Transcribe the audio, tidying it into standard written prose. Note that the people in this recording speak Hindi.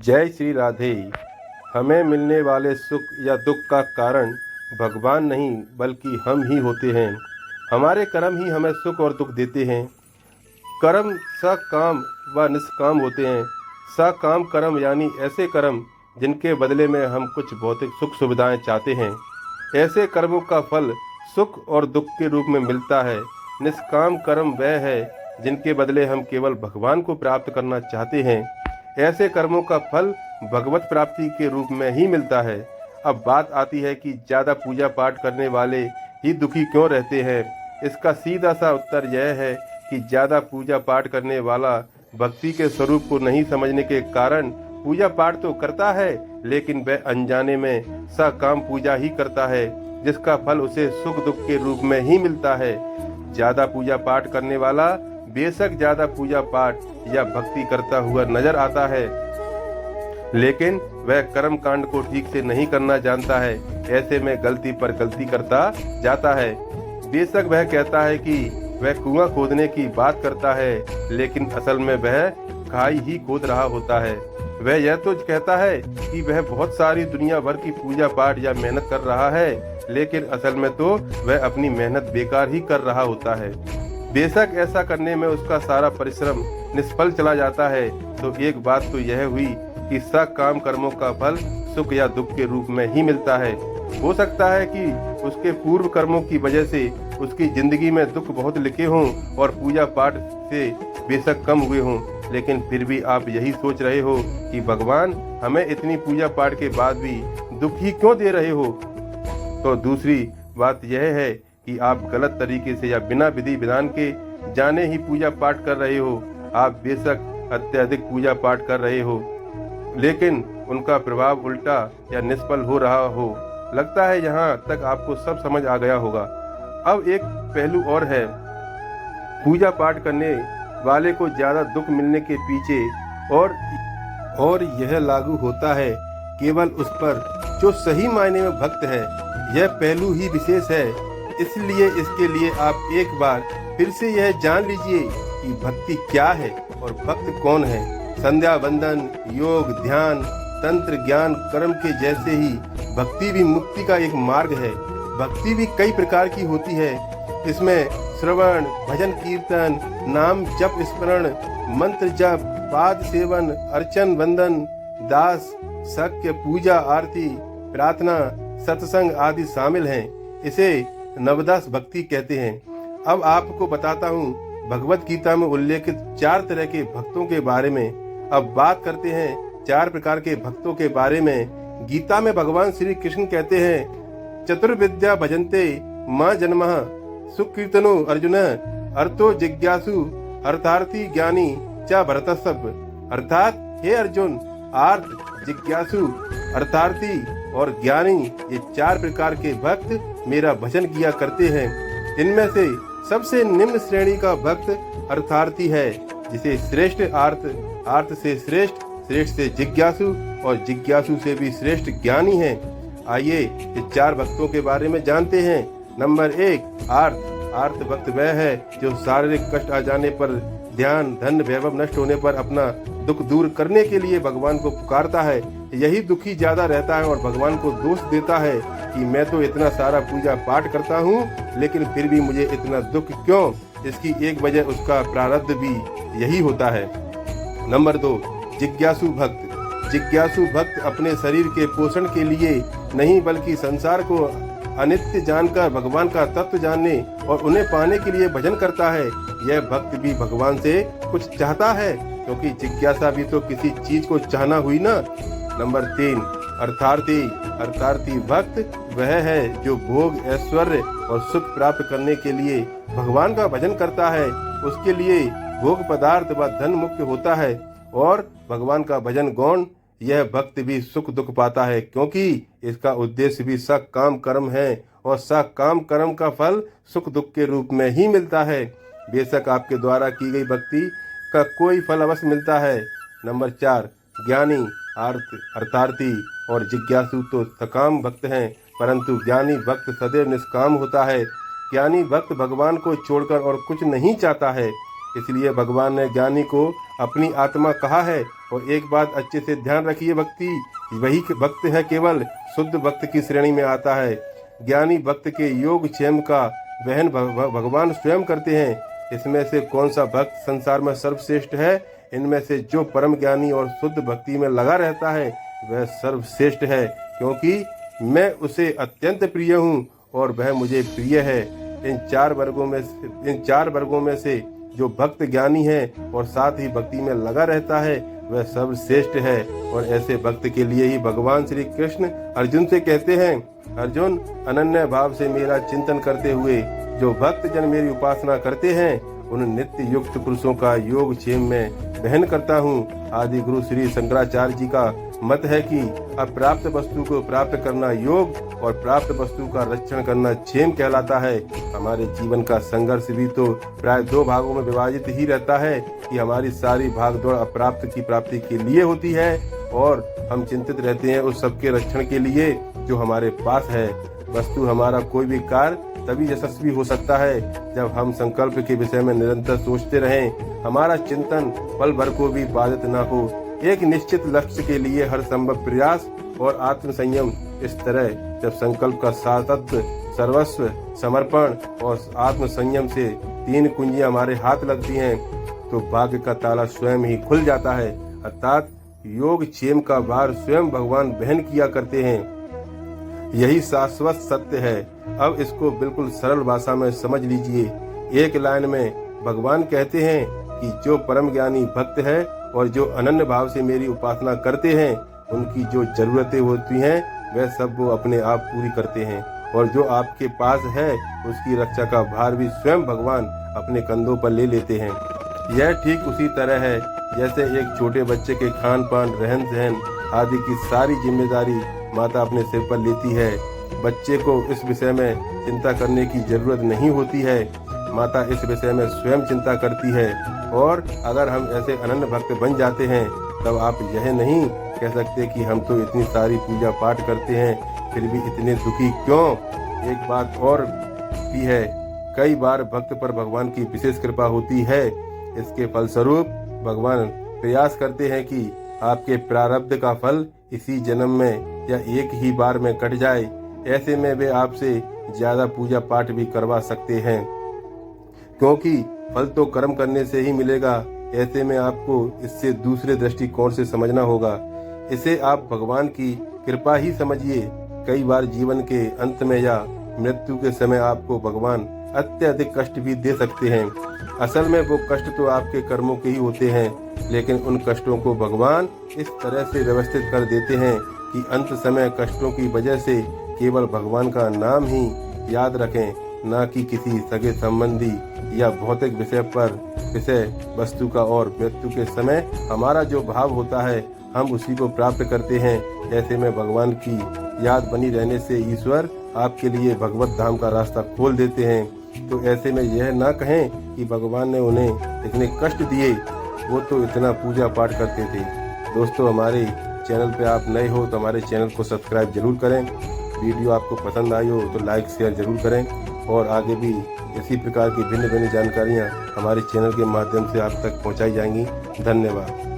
जय श्री राधे। हमें मिलने वाले सुख या दुख का कारण भगवान नहीं बल्कि हम ही होते हैं। हमारे कर्म ही हमें सुख और दुख देते हैं। कर्म सकाम व निष्काम होते हैं। सकाम कर्म यानी ऐसे कर्म जिनके बदले में हम कुछ भौतिक सुख सुविधाएं चाहते हैं। ऐसे कर्मों का फल सुख और दुख के रूप में मिलता है। निष्काम कर्म वह है जिनके बदले हम केवल भगवान को प्राप्त करना चाहते हैं। ऐसे कर्मों का फल भगवत प्राप्ति के रूप में ही मिलता है। अब बात आती है कि ज़्यादा पूजा पाठ करने वाले ही दुखी क्यों रहते हैं। इसका सीधा सा उत्तर यह है कि ज़्यादा पूजा पाठ करने वाला भक्ति के स्वरूप को नहीं समझने के कारण पूजा पाठ तो करता है, लेकिन वह अनजाने में सकाम पूजा ही करता है, जिसका फल उसे सुख दुख के रूप में ही मिलता है। ज़्यादा पूजा पाठ करने वाला बेशक ज़्यादा पूजा पाठ या भक्ति करता हुआ नजर आता है, लेकिन वह कर्म कांड को ठीक से नहीं करना जानता है। ऐसे में गलती पर गलती करता जाता है। बेशक वह कहता है कि वह कुआं खोदने की बात करता है, लेकिन असल में वह खाई ही खोद रहा होता है। वह यह तो कहता है कि वह बहुत सारी दुनिया भर की पूजा पाठ या मेहनत कर रहा है, लेकिन असल में तो वह अपनी मेहनत बेकार ही कर रहा होता है। बेशक ऐसा करने में उसका सारा परिश्रम निष्फल चला जाता है। तो एक बात तो यह हुई कि सकाम कर्मों का फल सुख या दुख के रूप में ही मिलता है। हो सकता है कि उसके पूर्व कर्मों की वजह से उसकी जिंदगी में दुख बहुत लिखे हों और पूजा पाठ से बेशक कम हुए हों, लेकिन फिर भी आप यही सोच रहे हो कि भगवान हमें इतनी पूजा पाठ के बाद भी दुख ही क्यों दे रहे हो। तो दूसरी बात यह है कि आप गलत तरीके से या बिना विधि विधान के जाने ही पूजा पाठ कर रहे हो। आप बेशक अत्यधिक पूजा पाठ कर रहे हो, लेकिन उनका प्रभाव उल्टा या निष्फल हो रहा हो। लगता है यहाँ तक आपको सब समझ आ गया होगा। अब एक पहलू और है। पूजा पाठ करने वाले को ज्यादा दुख मिलने के पीछे और यह लागू होता है केवल उस पर जो सही मायने में भक्त है। यह पहलू ही विशेष है, इसलिए इसके लिए आप एक बार फिर से यह जान लीजिए कि भक्ति क्या है और भक्त कौन है। संध्या वंदन, योग, ध्यान, तंत्र, ज्ञान, कर्म के जैसे ही भक्ति भी मुक्ति का एक मार्ग है। भक्ति भी कई प्रकार की होती है। इसमें श्रवण, भजन कीर्तन, नाम जप स्मरण, मंत्र जप, पाद सेवन, अर्चन, वंदन, दास, सख्य, पूजा, आरती, प्रार्थना, सत्संग आदि शामिल हैं। इसे नवदास भक्ति कहते हैं। अब आपको बताता हूँ भगवत गीता में उल्लेखित 4 तरह के भक्तों के बारे में। अब बात करते हैं 4 प्रकार के भक्तों के बारे में। गीता में भगवान श्री कृष्ण कहते हैं, चतुर्विद्या भजन्ते मां जन्मः सुकीर्तनो अर्जुन अर्थो जिज्ञासु अर्थार्थी ज्ञानी च भरतसभ। अर्थात हे अर्जुन, आर्थ, जिज्ञासु, अर्थार्थी और ज्ञानी, ये 4 प्रकार के भक्त मेरा भजन किया करते हैं। इनमें से सबसे निम्न श्रेणी का भक्त अर्थार्थी है, जिसे श्रेष्ठ आर्थ, आर्थ से श्रेष्ठ, श्रेष्ठ से जिज्ञासु और जिज्ञासु से भी श्रेष्ठ ज्ञानी है। आइए इस 4 भक्तों के बारे में जानते हैं। नंबर 1, आर्थ। आर्थ भक्त वह है जो शारीरिक कष्ट आ जाने पर, ध्यान, धन, वैभव नष्ट होने पर अपना दुख दूर करने के लिए भगवान को पुकारता है। यही दुखी ज्यादा रहता है और भगवान को दोष देता है कि मैं तो इतना सारा पूजा पाठ करता हूँ, लेकिन फिर भी मुझे इतना दुख क्यों। इसकी एक वजह उसका प्रारब्ध भी यही होता है। नंबर 2, जिज्ञासु भक्त। जिज्ञासु भक्त अपने शरीर के पोषण के लिए नहीं बल्कि संसार को अनित्य जानकर भगवान का तत्व जानने और उन्हें पाने के लिए भजन करता है। यह भक्त भी भगवान से कुछ चाहता है, क्योंकि जिज्ञासा भी तो किसी चीज को चाहना हुई ना। नंबर 3, अर्थार्थी। अर्थार्थी भक्त वह है जो भोग, ऐश्वर्य और सुख प्राप्त करने के लिए भगवान का भजन करता है। उसके लिए भोग पदार्थ व धन मुख्य होता है और भगवान का भजन गौण। यह भक्त भी सुख दुख पाता है, क्योंकि इसका उद्देश्य भी सकाम कर्म है और सकाम कर्म का फल सुख दुख के रूप में ही मिलता है। बेशक आपके द्वारा की गई भक्ति का कोई फल अवश्य मिलता है। नंबर 4, ज्ञानी। अर्थार्थी और जिज्ञासु तो सकाम भक्त हैं, परंतु ज्ञानी भक्त सदैव निष्काम होता है। ज्ञानी भक्त भगवान को छोड़कर और कुछ नहीं चाहता है। इसलिए भगवान ने ज्ञानी को अपनी आत्मा कहा है। और एक बात अच्छे से ध्यान रखिए, वही भक्त है केवल शुद्ध भक्त की श्रेणी में आता है। ज्ञानी भक्त के योग क्षेम का वहन भगवान स्वयं करते हैं। इसमें से कौन सा भक्त संसार में सर्वश्रेष्ठ है? इनमें से जो परम ज्ञानी और शुद्ध भक्ति में लगा रहता है वह सर्वश्रेष्ठ है, क्योंकि मैं उसे अत्यंत प्रिय हूँ और वह मुझे प्रिय है। इन चार वर्गों में से जो भक्त ज्ञानी है और साथ ही भक्ति में लगा रहता है वह सर्वश्रेष्ठ है। और ऐसे भक्त के लिए ही भगवान श्री कृष्ण अर्जुन से कहते हैं, अर्जुन, अनन्य भाव से मेरा चिंतन करते हुए जो भक्त जन मेरी उपासना करते हैं उन नित्य युक्त पुरुषों का योग क्षेम में वहन करता हूँ। आदि गुरु श्री शंकराचार्य जी का मत है कि अप्राप्त वस्तु को प्राप्त करना योग और प्राप्त वस्तु का रक्षण करना क्षेम कहलाता है। हमारे जीवन का संघर्ष भी तो प्राय दो भागों में विभाजित ही रहता है कि हमारी सारी भागदौड़ अप्राप्त की प्राप्ति के लिए होती है और हम चिंतित रहते हैं उस सबके रक्षण के लिए जो हमारे पास है। वस्तु हमारा कोई भी कार्य तभी यशस्वी हो सकता है जब हम संकल्प के विषय में निरंतर सोचते रहें, हमारा चिंतन पल भर को भी बाधित न हो। एक निश्चित लक्ष्य के लिए हर संभव प्रयास और आत्म संयम, इस तरह जब संकल्प का सातत्य, सर्वस्व, समर्पण और आत्म संयम से तीन कुंजियां हमारे हाथ लगती हैं तो भाग्य का ताला स्वयं ही खुल जाता है। अर्थात योग क्षेम का भार स्वयं भगवान वहन किया करते हैं। यही शाश्वत सत्य है। अब इसको बिल्कुल सरल भाषा में समझ लीजिए। एक लाइन में भगवान कहते हैं कि जो परम ज्ञानी भक्त है और जो अनन्य भाव से मेरी उपासना करते हैं उनकी जो जरूरतें होती हैं वह सब वो अपने आप पूरी करते हैं, और जो आपके पास है उसकी रक्षा का भार भी स्वयं भगवान अपने कंधों पर ले लेते हैं। यह ठीक उसी तरह है जैसे एक छोटे बच्चे के खान पान, रहन सहन आदि की सारी जिम्मेदारी माता अपने सिर पर लेती है। बच्चे को इस विषय में चिंता करने की जरूरत नहीं होती है, माता इस विषय में स्वयं चिंता करती है। और अगर हम ऐसे अनन्य भक्त बन जाते हैं तब आप यह नहीं कह सकते कि हम तो इतनी सारी पूजा पाठ करते हैं फिर भी इतने दुखी क्यों। एक बात और भी है, कई बार भक्त पर भगवान की विशेष कृपा होती है। इसके फलस्वरूप भगवान प्रयास करते हैं कि आपके प्रारब्ध का फल इसी जन्म में या एक ही बार में कट जाए। ऐसे में वे आपसे ज्यादा पूजा पाठ भी करवा सकते हैं, क्योंकि फल तो कर्म करने से ही मिलेगा। ऐसे में आपको इससे दूसरे दृष्टिकोण से समझना होगा। इसे आप भगवान की कृपा ही समझिए। कई बार जीवन के अंत में या मृत्यु के समय आपको भगवान अत्यधिक कष्ट भी दे सकते हैं। असल में वो कष्ट तो आपके कर्मों के ही होते हैं, लेकिन उन कष्टों को भगवान इस तरह से व्यवस्थित कर देते हैं कि अंत समय कष्टों की वजह से केवल भगवान का नाम ही याद रखें, न कि किसी सगे संबंधी या भौतिक विषय वस्तु का। और मृत्यु के समय हमारा जो भाव होता है हम उसी को प्राप्त करते हैं। ऐसे में भगवान की याद बनी रहने से ईश्वर आपके लिए भगवत धाम का रास्ता खोल देते हैं। तो ऐसे में यह ना कहें कि भगवान ने उन्हें इतने कष्ट दिए, वो तो इतना पूजा पाठ करते थे। दोस्तों, हमारे चैनल पे आप नए हो तो हमारे चैनल को सब्सक्राइब जरूर करें। वीडियो आपको पसंद आई हो तो लाइक शेयर जरूर करें, और आगे भी इसी प्रकार की भिन्न भिन्न जानकारियाँ हमारे चैनल के माध्यम से आप तक पहुँचाई जाएंगी। धन्यवाद।